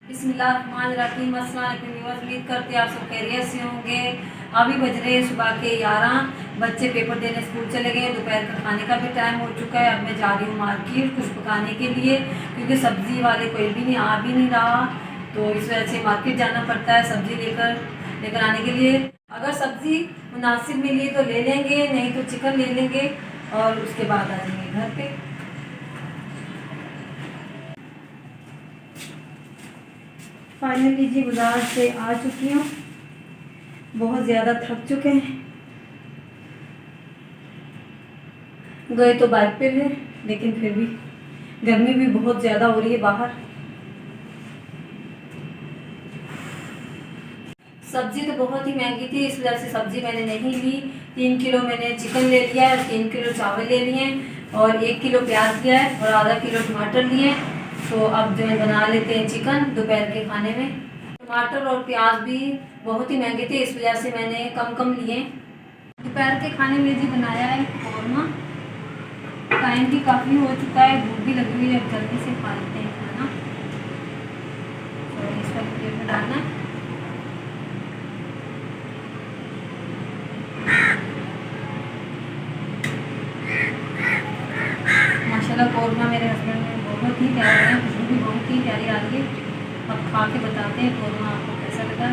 बिस्मिल्लाहिर्रहमानिर्रहीम। अस्सलाम वालेकुम। उम्मीद करते हैं आप सब खैरियत से होंगे। अभी बज रहे हैं सुबह के 11। बच्चे पेपर देने स्कूल चले गए। दोपहर का खाने का भी टाइम हो चुका है। अब मैं जा रही हूँ मार्केट कुछ पकाने के लिए, क्योंकि सब्ज़ी वाले कोई भी नहीं आ भी नहीं रहा, तो इस वजह से मार्केट जाना पड़ता है सब्ज़ी लेकर आने के लिए। अगर सब्ज़ी मुनासिब मिली तो ले लेंगे, नहीं तो चिकन ले लेंगे और उसके बाद आ जाएंगे घर पे। फाइनली जी बाजार से आ चुकी हूँ। बहुत ज़्यादा थक चुके हैं। गए तो बाइक पे थे, लेकिन फिर भी गर्मी भी बहुत ज़्यादा हो रही है बाहर। सब्ज़ी तो बहुत ही महंगी थी, इस वजह से सब्ज़ी मैंने नहीं ली। 3 किलो मैंने चिकन ले लिया है, 3 किलो चावल ले लिए और 1 किलो प्याज लिया है और आधा किलो टमाटर लिए। तो अब जो है बना लेते हैं चिकन दोपहर के खाने में। टमाटर और प्याज भी बहुत ही महंगे थे, इस वजह से मैंने कम लिए। दोपहर के खाने में जी बनाया है कौरमा। टाइम भी काफ़ी हो चुका है, भूख भी लगी हुई है, जल्दी से खा लेते हैं खाना। तो इस वक्त प्लेट में डालना है। माशाल्लाह कौरमा मेरे हस्बैंड ने बहुत ही प्यारा बनाया, खुशबू भी बहुत ही प्यारी आ रही है। अब खा के बताते हैं कौरमा आपको कैसा लगा।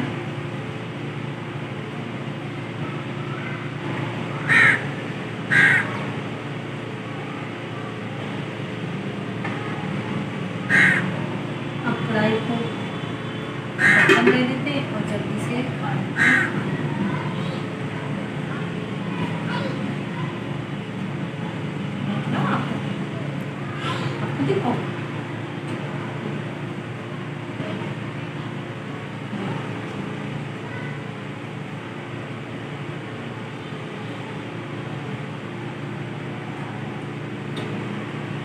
अब कढ़ाई को ढक्कन दे देते हैं और जल्दी से खा लेते हैं। देखो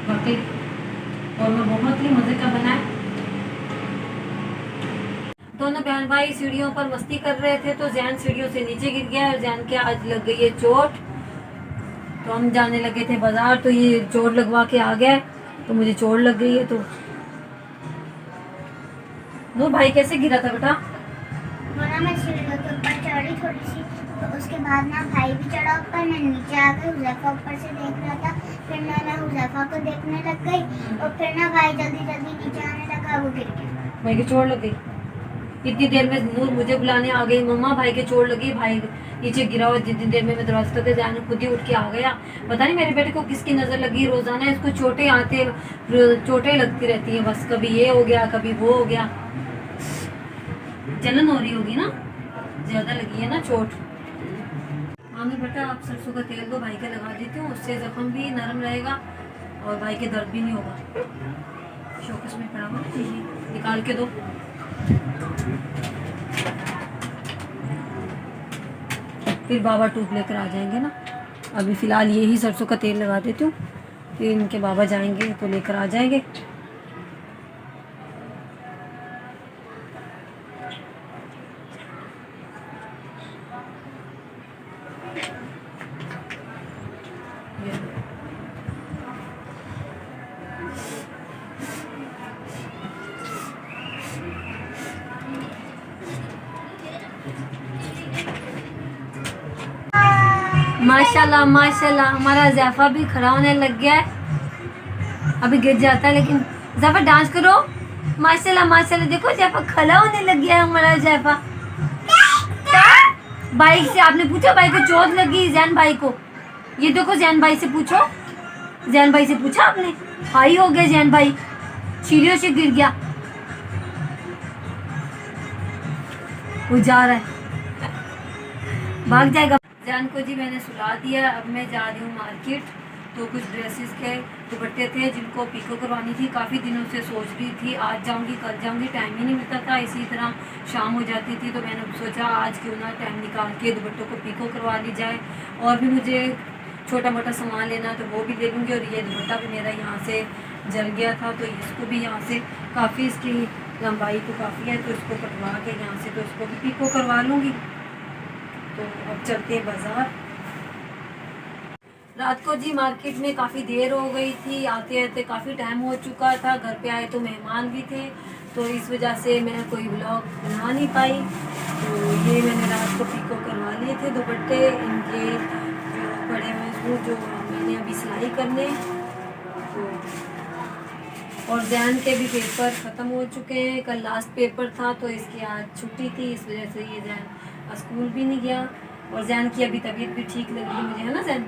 बाकी कौरमा बहुत ही मज़े का बना है। दोनों बहन भाई सीढ़ियों पर मस्ती कर रहे थे, तो जैन सीढ़ियों से नीचे गिर गया और जैन के आज लग गई है चोट। तो हम जाने लगे थे बाजार, तो ये चोट लगवा के आ गया, तो मुझे चोट लग गई है। तो नो भाई कैसे गिरा था बेटा? ना मैं सीढ़ियों के ऊपर चढ़ी थोड़ी सी, तो उसके बाद ना भाई भी चढ़ा ऊपर, मैं नीचे आ गई। हुज़ैफा ऊपर से देख रहा था, फिर मैं हुज़ैफा को देखने लग गई और फिर ना भाई जल्दी नीचे आने लगा, वो गिर गया। भाई की चोट लग गई। इतनी देर में नूर मुझे बुलाने आ गई, मम्मा भाई के चोट लगी, भाई नीचे गिरा। और जितनी देर में मैं दरवाजे तक जाने खुद ही उठ के आ गया। पता नहीं मेरे बेटे को किसकी नज़र लगी। रोज़ाना इसको चोटें लगती रहती हैं, बस कभी ये हो गया कभी वो हो गया। जलन हो रही होगी ना, ज़्यादा लगी है ना चोट। मामी बेटा आप सरसों का तेल दो, भाई का लगा देती हूँ, उससे जख्म भी नरम रहेगा और भाई के दर्द भी नहीं होगा। शोकेस में पड़ा हुआ ना, निकाल के दो। फिर बाबा टूब लेकर आ जाएंगे ना। अभी फ़िलहाल यही सरसों का तेल लगा देती हूँ, फिर इनके बाबा जाएंगे तो लेकर आ जाएंगे। माशाल्लाह माशाल्लाह हमारा ज़ैफ़ा भी खड़ा होने लग गया है। अभी गिर जाता है लेकिन ज़ैफ़ा डांस करो। माशाल्लाह माशाल्लाह देखो ज़ैफ़ा खड़ा होने लग गया है हमारा ज़ैफ़ा। बाइक से आपने पूछा भाई को चोट लगी जैन भाई को? ये देखो जैन भाई से पूछो, जैन भाई से पूछा आपने? हाई हो गया जैन भाई, सीढ़ियों से गिर गया। वो जा रहा है, भाग जाएगा। जैन को जी मैंने सुला दिया। अब मैं जा रही हूँ मार्केट। तो कुछ ड्रेसेस के दुपट्टे थे जिनको पीको करवानी थी, काफ़ी दिनों से सोच रही थी आज जाऊँगी कल जाऊँगी, टाइम ही नहीं मिलता था। इसी तरह शाम हो जाती थी, तो मैंने सोचा आज क्यों ना टाइम निकाल के दुपट्टों को पीको करवा ली जाए। और भी मुझे छोटा मोटा सामान लेना तो वो भी ले लूँगी। और ये दुपट्टा भी मेरा यहाँ से जल गया था, तो इसको भी यहाँ से काफ़ी, इसकी लंबाई तो काफ़ी है, तो इसको कटवा के यहाँ से तो इसको भी पीको करवा लूँगी। तो अब चलते हैं बाज़ार। रात को जी मार्केट में काफ़ी देर हो गई थी, आते आते काफ़ी टाइम हो चुका था। घर पे आए तो मेहमान भी थे, तो इस वजह से मैं कोई व्लॉग बना नहीं पाई। तो ये मैंने रात को पिको करवा लिए थे दुपट्टे, इनके जो बड़े हुए सूट जो मैंने अभी सिलाई करने। तो और जैन के भी पेपर ख़त्म हो चुके हैं, कल लास्ट पेपर था तो इसकी आज छुट्टी थी, इस वजह से ये जैन स्कूल भी नहीं गया। और जैन की अभी तबीयत भी ठीक लग रही है मुझे, है ना जैन?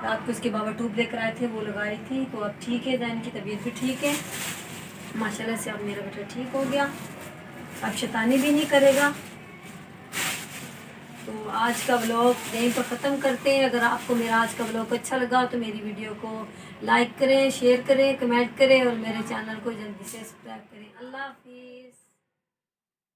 रात को इसके बाबा ट्यूब लेकर आए थे, वो लगाई थी, तो अब ठीक है, जैन की तबीयत भी ठीक है माशाल्लाह से। अब मेरा बेटा ठीक हो गया, अब शैतानी भी नहीं करेगा। तो आज का व्लॉग यहीं पर ख़त्म करते हैं। अगर आपको मेरा आज का व्लॉग अच्छा लगा तो मेरी वीडियो को लाइक करें, शेयर करें, कमेंट करें और मेरे चैनल को जल्दी से सब्सक्राइब करें। अल्लाह हाफिज़।